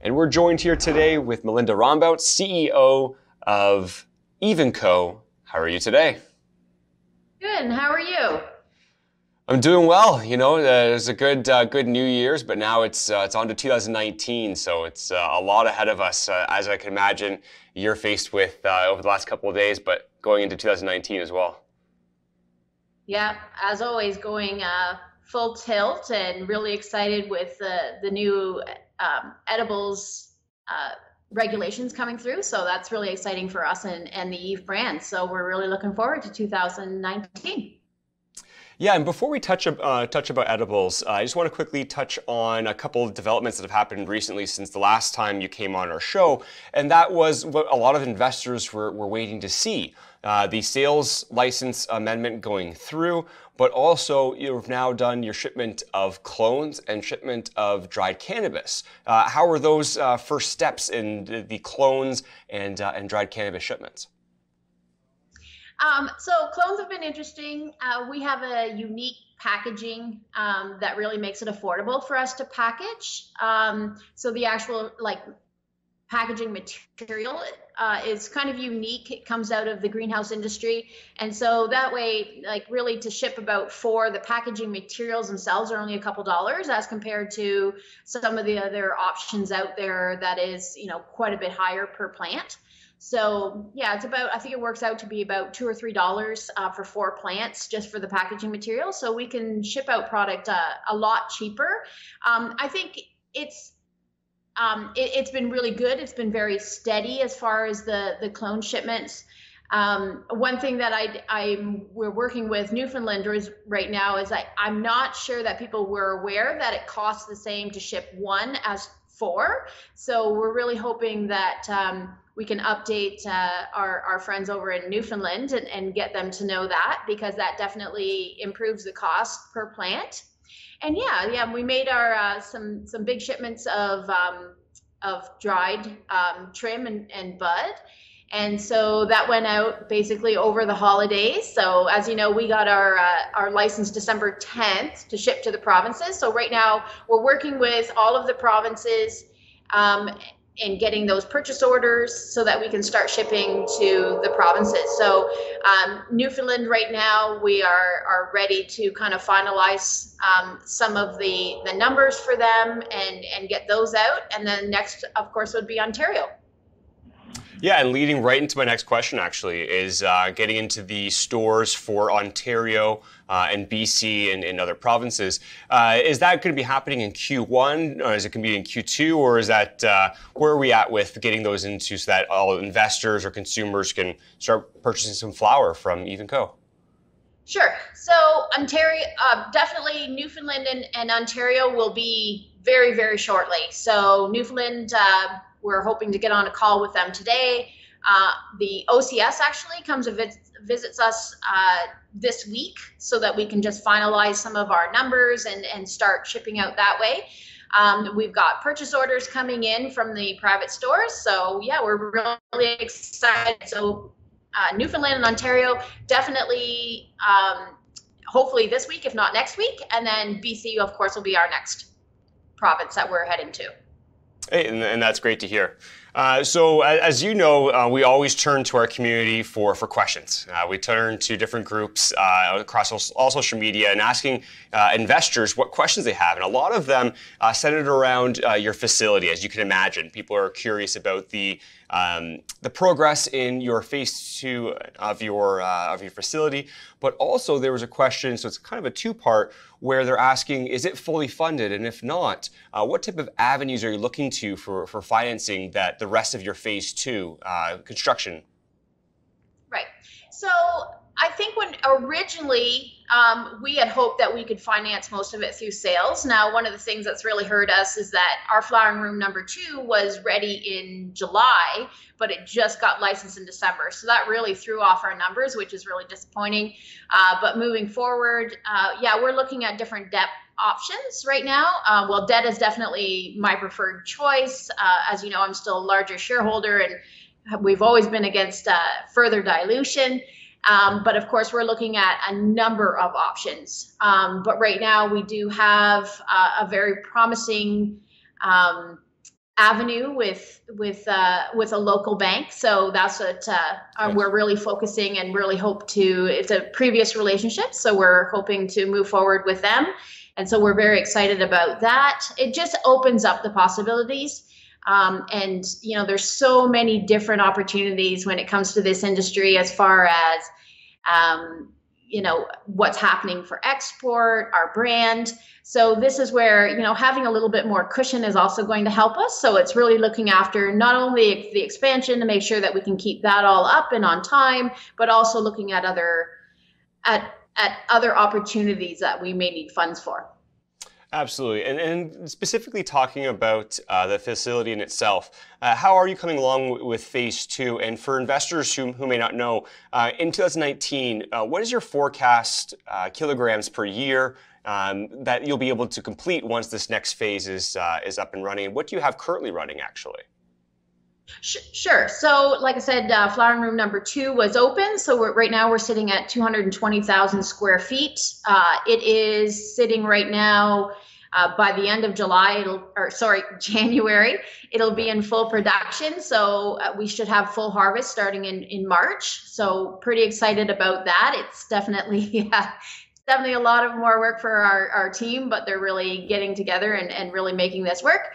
And we're joined here today with Melinda Rombouts, CEO of EEVVF. How are you today? Good, and how are you? I'm doing well. You know, there's a good New Year's, but now it's on to 2019, so it's a lot ahead of us, as I can imagine you're faced with over the last couple of days, but going into 2019 as well. Yeah, as always, going full tilt and really excited with the new edibles regulations coming through. So that's really exciting for us and the Eve brand. So we're really looking forward to 2019. Yeah, and before we touch about edibles, I just want to quickly touch on a couple of developments that have happened recently since the last time you came on our show, and that was what a lot of investors were waiting to see. The sales license amendment going through, but also you've now done your shipment of clones and shipment of dried cannabis. How are those first steps in the clones and dried cannabis shipments? So clones have been interesting. We have a unique packaging that really makes it affordable for us to package. So the actual packaging material is kind of unique. It comes out of the greenhouse industry. And so that way, really to ship about four, the packaging materials themselves are only a couple dollars as compared to some of the other options out there that is, quite a bit higher per plant. So yeah, I think it works out to be about $2 or $3 for four plants just for the packaging material. So we can ship out product a lot cheaper. I think it's been really good. It's been very steady as far as the clone shipments. One thing that we're working with Newfoundlanders right now is I'm not sure that people were aware that it costs the same to ship one as four. So we're really hoping that we can update our friends over in Newfoundland and get them to know that, because that definitely improves the cost per plant. And yeah, we made our some big shipments of dried trim and bud. And so that went out basically over the holidays. So as you know, we got our license December 10th to ship to the provinces. So right now we're working with all of the provinces and getting those purchase orders so that we can start shipping to the provinces. So Newfoundland right now, we are ready to kind of finalize some of the numbers for them and get those out. And then next, of course, would be Ontario. Yeah, and leading right into my next question, actually, is getting into the stores for Ontario and BC and other provinces. Is that going to be happening in Q1, or is it going to be in Q2, or is that where are we at with getting those into so that all investors or consumers can start purchasing some flower from EEVVF? Sure. So Ontario, definitely Newfoundland and Ontario will be very, very shortly. So Newfoundland, we're hoping to get on a call with them today. The OCS actually comes and visits us this week so that we can just finalize some of our numbers and start shipping out that way. We've got purchase orders coming in from the private stores. So yeah, we're really excited. So Newfoundland and Ontario definitely, hopefully this week, if not next week. And then BC, of course, will be our next province that we're heading to. Hey, and that's great to hear. So as you know, we always turn to our community for questions. We turn to different groups across all social media and asking investors what questions they have. And a lot of them centered around your facility. As you can imagine, people are curious about the progress in your phase 2 of your facility. But also there was a question, so it's kind of a two-part, where they're asking, is it fully funded? And if not, what type of avenues are you looking to for financing the rest of your phase 2 construction? Right. So I think when originally we had hoped that we could finance most of it through sales. Now, one of the things that's really hurt us is that our flowering room number 2 was ready in July, but it just got licensed in December. So that really threw off our numbers, which is really disappointing. But moving forward, yeah, we're looking at different debt options right now. Well, debt is definitely my preferred choice. As you know, I'm still a larger shareholder and we've always been against further dilution. But of course, we're looking at a number of options. But right now, we do have a very promising avenue with a local bank. So that's what we're really focusing and really hope to. It's a previous relationship, so we're hoping to move forward with them. And so we're very excited about that. It just opens up the possibilities. And, you know, there's so many different opportunities when it comes to this industry as far as, you know, what's happening for export, our brand. So this is where, you know, having a little bit more cushion is also going to help us. So it's really looking after not only the expansion to make sure that we can keep that all up and on time, but also looking at other opportunities that we may need funds for. Absolutely. And specifically talking about the facility in itself, how are you coming along with phase 2? And for investors who may not know, in 2019, what is your forecast kilograms per year that you'll be able to complete once this next phase is up and running? And what do you have currently running, actually? Sure. So like I said, flowering room number 2 was open. So right now we're sitting at 220,000 square feet. It is sitting right now by the end of January, it'll be in full production. So we should have full harvest starting in March. So pretty excited about that. It's definitely definitely a lot of more work for our team, but they're really getting together and really making this work.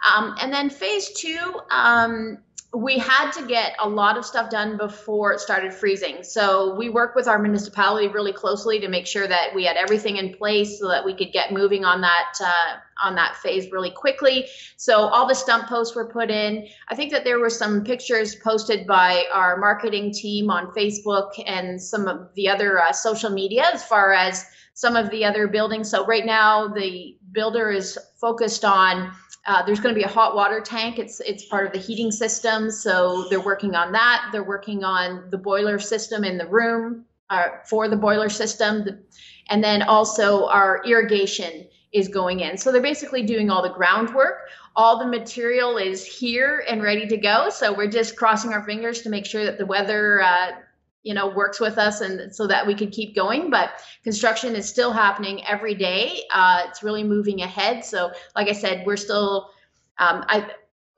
And then phase 2, we had to get a lot of stuff done before it started freezing. So we worked with our municipality really closely to make sure that we had everything in place so that we could get moving on that phase really quickly. So all the stump posts were put in. I think that there were some pictures posted by our marketing team on Facebook and some of the other social media as far as some of the other buildings. So right now the builder is focused on there's going to be a hot water tank. It's part of the heating system. So they're working on that. They're working on the boiler system in the room for the boiler system. And then also our irrigation is going in. So they're basically doing all the groundwork. All the material is here and ready to go. So we're just crossing our fingers to make sure that the weather works with us and so that we could keep going. But construction is still happening every day. It's really moving ahead. So like I said, we're still,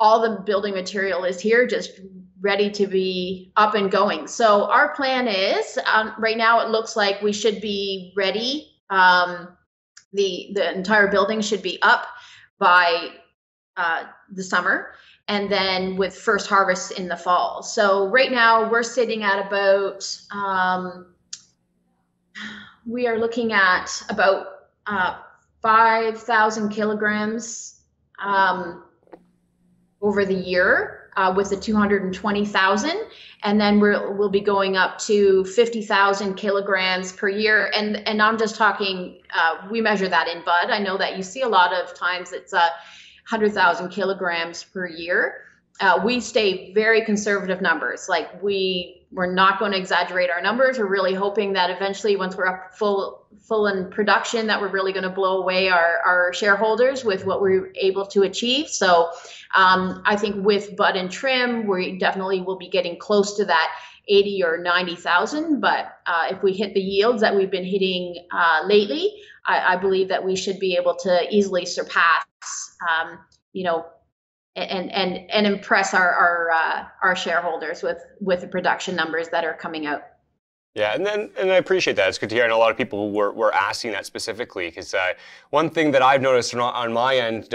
all the building material is here, just ready to be up and going. So our plan is, right now it looks like we should be ready. The entire building should be up by the summer, and then with first harvest in the fall. So right now we're sitting at about, we are looking at about 5,000 kilograms over the year with the 220,000. And then we'll be going up to 50,000 kilograms per year. And I'm just talking, we measure that in bud. I know that you see a lot of times it's 100,000 kilograms per year. We stay very conservative numbers. Like we're not going to exaggerate our numbers. We're really hoping that eventually once we're up full in production, that we're really going to blow away our shareholders with what we're able to achieve. So I think with bud and trim, we definitely will be getting close to that 80 or 90,000. But if we hit the yields that we've been hitting lately, I believe that we should be able to easily surpass, and impress our shareholders with the production numbers that are coming out. Yeah, and I appreciate that. It's good to hear. And a lot of people were asking that specifically because one thing that I've noticed on my end,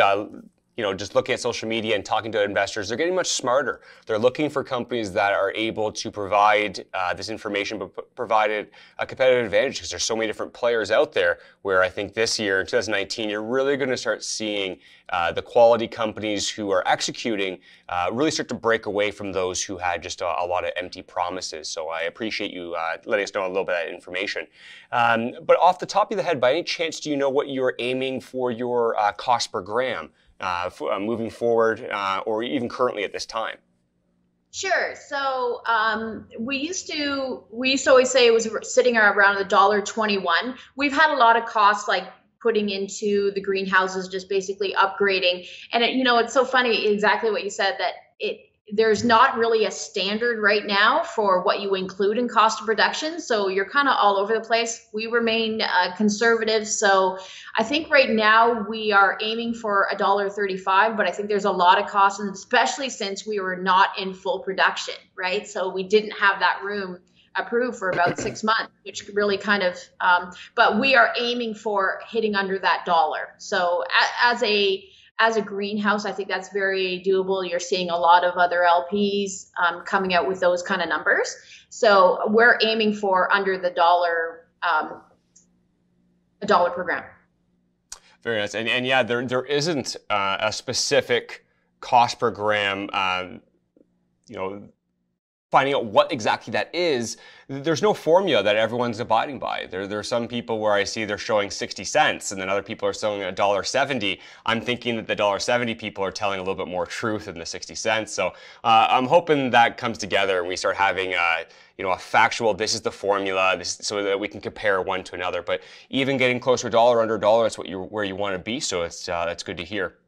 just looking at social media and talking to investors, they're getting much smarter. They're looking for companies that are able to provide this information, but provided a competitive advantage because there's so many different players out there where I think this year, in 2019, you're really going to start seeing the quality companies who are executing really start to break away from those who had just a lot of empty promises. So I appreciate you letting us know a little bit of that information. But off the top of the head, by any chance, do you know what you're aiming for your cost per gram? Moving forward, or even currently at this time? Sure. So we used to always say it was sitting around $1.21. We've had a lot of costs like putting into the greenhouses, just basically upgrading. And it's so funny, exactly what you said, that there's not really a standard right now for what you include in cost of production. So you're kind of all over the place. We remain conservative. So I think right now we are aiming for $1.35, but I think there's a lot of costs, and especially since we were not in full production, right? So we didn't have that room approved for about 6 months, which really kind of, but we are aiming for hitting under that dollar. So as a greenhouse, I think that's very doable. You're seeing a lot of other LPs coming out with those kind of numbers. So we're aiming for under the dollar, $1 per gram. Very nice. And yeah, there isn't a specific cost per gram, finding out what exactly that is. There's no formula that everyone's abiding by. There are some people where I see they're showing 60 cents, and then other people are showing $1.70. I'm thinking that the $1.70 people are telling a little bit more truth than the 60 cents. So I'm hoping that comes together and we start having a factual, this is the formula, so that we can compare one to another. But even getting closer dollar under dollar, that's where you want to be. So that's good to hear.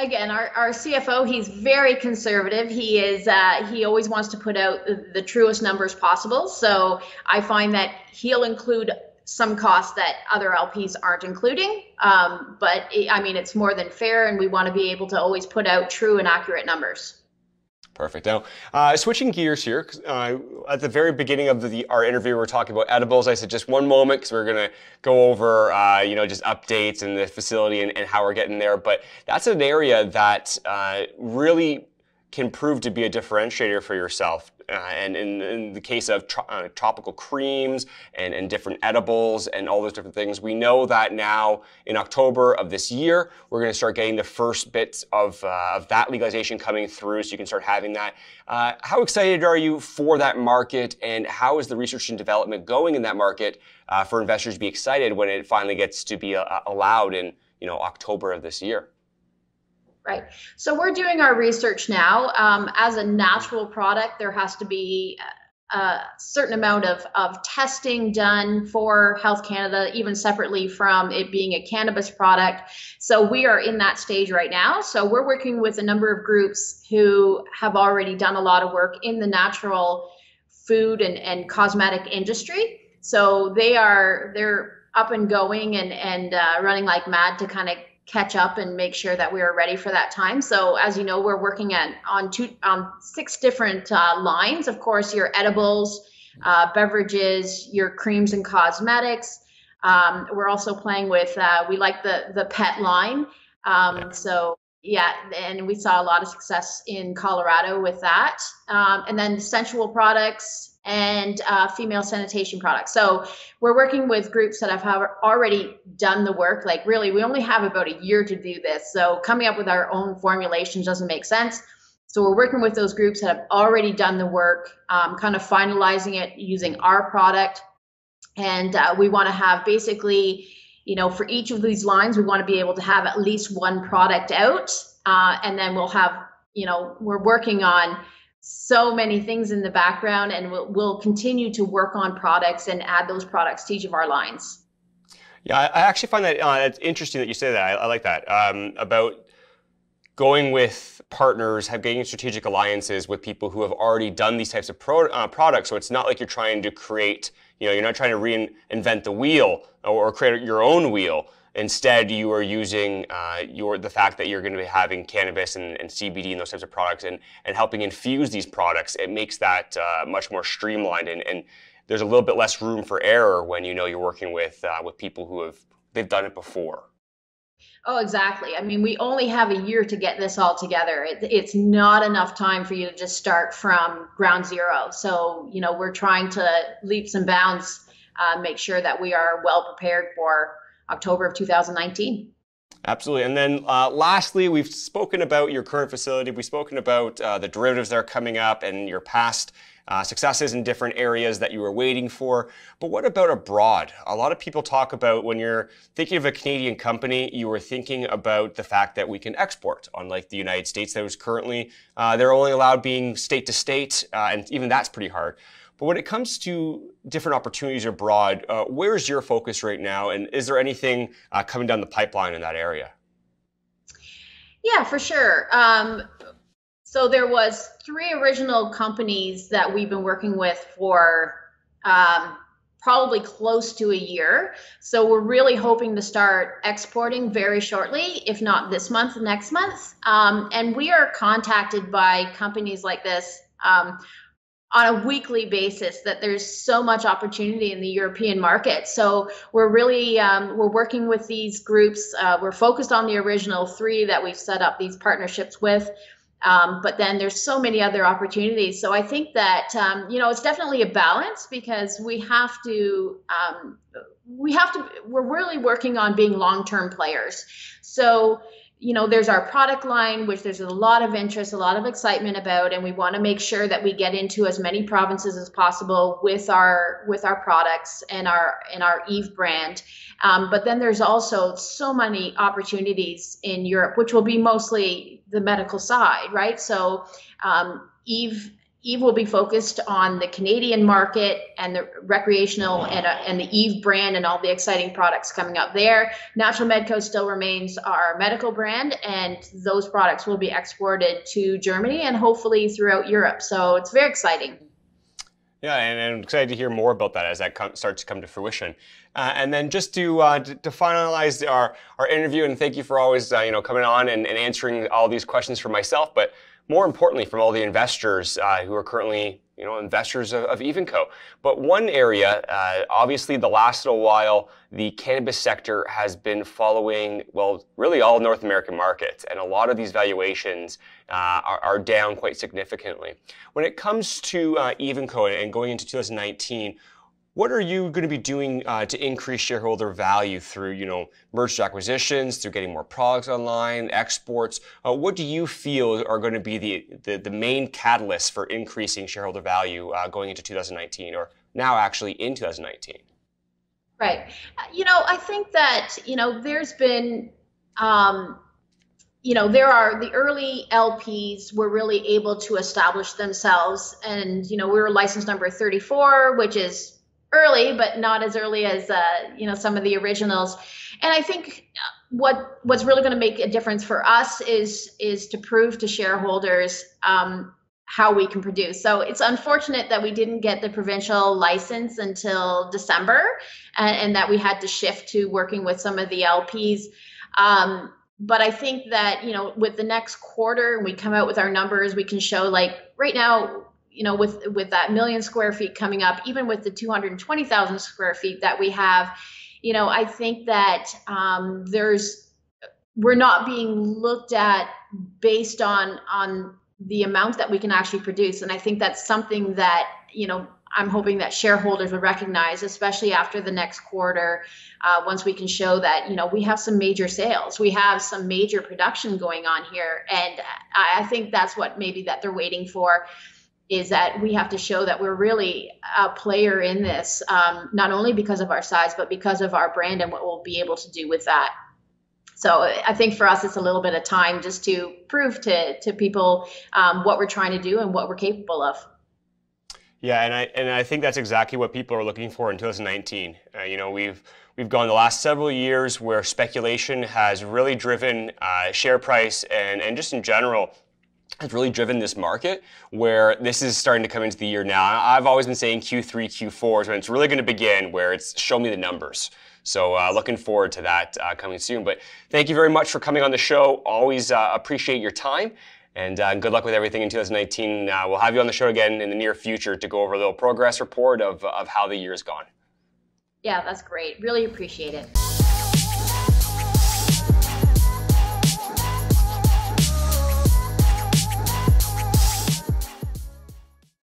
Again, our CFO, he's very conservative. He always wants to put out the truest numbers possible. So I find that he'll include some costs that other LPs aren't including. But it's more than fair, and we want to be able to always put out true and accurate numbers. Perfect. Now, switching gears here, at the very beginning of our interview, we were talking about edibles. I said just one moment because we're going to go over, just updates and the facility and how we're getting there. But that's an area that really can prove to be a differentiator for yourself. And in the case of tropical creams and different edibles and all those different things, we know that now in October of this year, we're going to start getting the first bits of that legalization coming through, so you can start having that. How excited are you for that market, and how is the research and development going in that market for investors to be excited when it finally gets to be allowed in October of this year? Right. So we're doing our research now. As a natural product, there has to be a certain amount of testing done for Health Canada, even separately from it being a cannabis product. So we are in that stage right now. So we're working with a number of groups who have already done a lot of work in the natural food and cosmetic industry. So they're up and going and running like mad to kind of catch up and make sure that we are ready for that time. So as you know, we're working on 6 different lines. Of course, your edibles, beverages, your creams and cosmetics. We're also playing with, we like the pet line. So yeah, and we saw a lot of success in Colorado with that. And then sensual products and female sanitation products. So we're working with groups that have already done the work. Like really, we only have about a year to do this. So coming up with our own formulations doesn't make sense. So we're working with those groups that have already done the work, kind of finalizing it using our product. And we want to have basically, for each of these lines, we want to be able to have at least one product out. And then we'll have, we're working on so many things in the background, and we'll continue to work on products and add those products to each of our lines. Yeah, I actually find that it's interesting that you say that. I like that about going with partners, getting strategic alliances with people who have already done these types of products. So it's not like you're trying to create, you're not trying to reinvent the wheel or create your own wheel. Instead, you are using the fact that you're going to be having cannabis and CBD and those types of products and helping infuse these products. It makes that much more streamlined, and there's a little bit less room for error when you're working with people they've done it before. Oh, exactly. I mean, we only have a year to get this all together. It's not enough time for you to just start from ground zero. So, we're trying to leaps and bounds, make sure that we are well prepared for October of 2019. Absolutely. And then lastly, we've spoken about your current facility. We've spoken about the derivatives that are coming up and your past successes in different areas that you were waiting for. But what about abroad? A lot of people talk about when you're thinking of a Canadian company, you were thinking about the fact that we can export, unlike the United States that was currently, they're only allowed being state to state, and even that's pretty hard. But when it comes to different opportunities abroad, where's your focus right now? And is there anything coming down the pipeline in that area? Yeah, for sure. So there was 3 original companies that we've been working with for probably close to a year. So we're really hoping to start exporting very shortly, if not this month, next month. And we are contacted by companies like this on a weekly basis, that there's so much opportunity in the European market. So we're really, we're working with these groups. We're focused on the original 3 that we've set up these partnerships with. But then there's so many other opportunities. So I think that, it's definitely a balance, because we're really working on being long-term players. So, there's our product line, which there's a lot of interest, a lot of excitement about, and we want to make sure that we get into as many provinces as possible with our products and our EEVVF brand. But then there's also so many opportunities in Europe, which will be mostly the medical side, right? So EEVVF will be focused on the Canadian market and the recreational and the EEVVF brand and all the exciting products coming up there. Natural Medco still remains our medical brand, and those products will be exported to Germany and hopefully throughout Europe. So it's very exciting. Yeah, and I'm excited to hear more about that as that starts to come to fruition. And then just to finalize our interview, and thank you for always coming on and answering all these questions for myself, but more importantly from all the investors who are currently investors of EEVVF. But one area, obviously the last little while, the cannabis sector has been following, well, really all North American markets, and a lot of these valuations are down quite significantly. When it comes to EEVVF and going into 2019, what are you going to be doing to increase shareholder value through, mergers, acquisitions, through getting more products online, exports? What do you feel are going to be the main catalysts for increasing shareholder value going into 2019, or now actually in 2019? Right. I think that, there's been, there are the early LPs were really able to establish themselves, and, we were license number 34, which is early, but not as early as some of the originals. And I think what's really going to make a difference for us is to prove to shareholders how we can produce. So it's unfortunate that we didn't get the provincial license until December, and that we had to shift to working with some of the LPs. But I think that with the next quarter, and we come out with our numbers, we can show, like right now, with that 1 million square feet coming up, even with the 220,000 square feet that we have, I think that we're not being looked at based on the amount that we can actually produce. And I think that's something that, I'm hoping that shareholders will recognize, especially after the next quarter, once we can show that, we have some major sales, we have some major production going on here. And I think that's what maybe that they're waiting for, is that we have to show that we're really a player in this, not only because of our size, but because of our brand and what we'll be able to do with that. So I think for us, it's a little bit of time just to prove to people what we're trying to do and what we're capable of. Yeah, and I think that's exactly what people are looking for in 2019. We've gone the last several years where speculation has really driven share price, and just in general has really driven this market, where this is starting to come into the year now. I've always been saying Q3, Q4 is when it's really going to begin, where it's show me the numbers. So looking forward to that coming soon. But thank you very much for coming on the show. Always appreciate your time, and good luck with everything in 2019. We'll have you on the show again in the near future to go over a little progress report of how the year's gone. Yeah, that's great. Really appreciate it.